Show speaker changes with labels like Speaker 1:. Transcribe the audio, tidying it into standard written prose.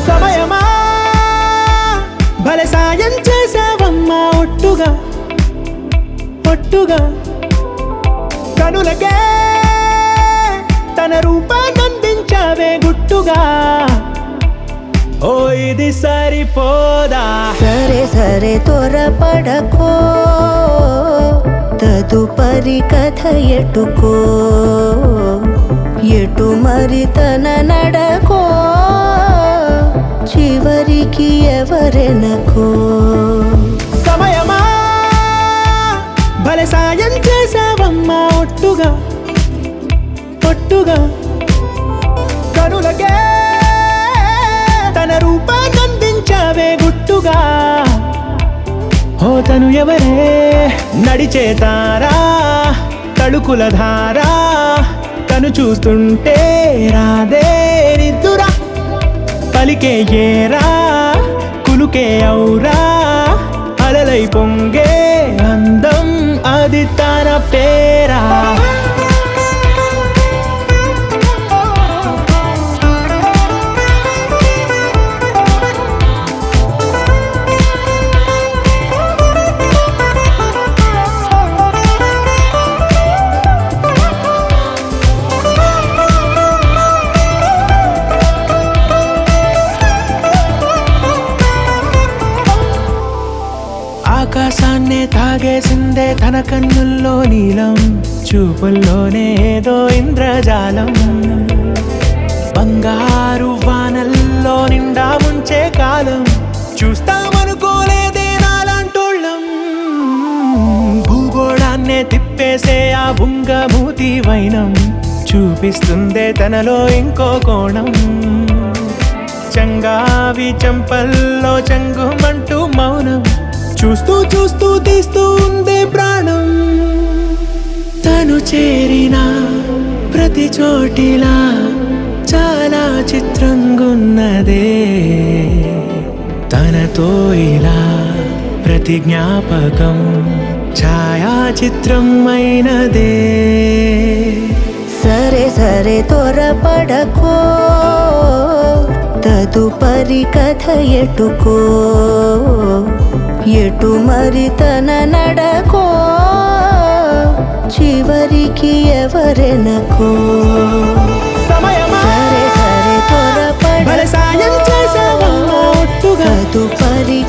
Speaker 1: సమయమా భలే సాయం చేసావమ్మా ఒట్టుగా ఒట్టుగా కనులకే తన రూపాన్నందించావే గుట్టుగా ఓ ఇది సరిపోదా
Speaker 2: సరే సరే త్వరపడకో తదుపరి కథ ఎటుకో ఎటు మరి తన నడకో చివరికి ఎవరెనకో
Speaker 1: సమయమా భలే సాయం చేసావమ్మా ఒట్టుగా ఒట్టుగా కనులకే తన రూపాన్నందించావే గుట్టుగా ఓ తను ఎవరే నడిచే తారా తడుకుల ధారా తను చూస్తుంటే రాదే నిద్దురా పలికే ఏరా కులుకే ఔరా అలలై పొంగే అందం అది తన పేరా ఆకాశాన్నే తాగేసిందే తన కన్నుల్లో నీలం చూపుల్లోనే ఏదో ఇంద్రజాలం బంగారు వానల్లో నిండా ముంచే కాలం చూస్తామనుకోలేదే నాలాంటోళ్ళం భూగోళాన్నే తిప్పేసే ఆ బుంగమూతి వైనం చూపిస్తుందే తనలో ఇంకో కోణం చంగావి చంపల్లో చంగుమంటూ మౌనం చూస్తూ చూస్తూ తీస్తూ ఉందే ప్రాణం తను చేరిన ప్రతి చోటిలా చాలా చిత్రంగున్నదే తనతో ఇలా ప్రతి జ్ఞాపకం ఛాయాచిత్రం అయినదే
Speaker 2: సరే సరే త్వరపడకో తదుపరి కథ ఎటుకో ఎటు మరి తన నడకో చివరికి ఎవరెనకో
Speaker 1: సమయమా
Speaker 2: సరే సరే త్వరపడకో
Speaker 1: భలే సాయం చేసావమ్మా ఒట్టుగా
Speaker 2: తదుపరి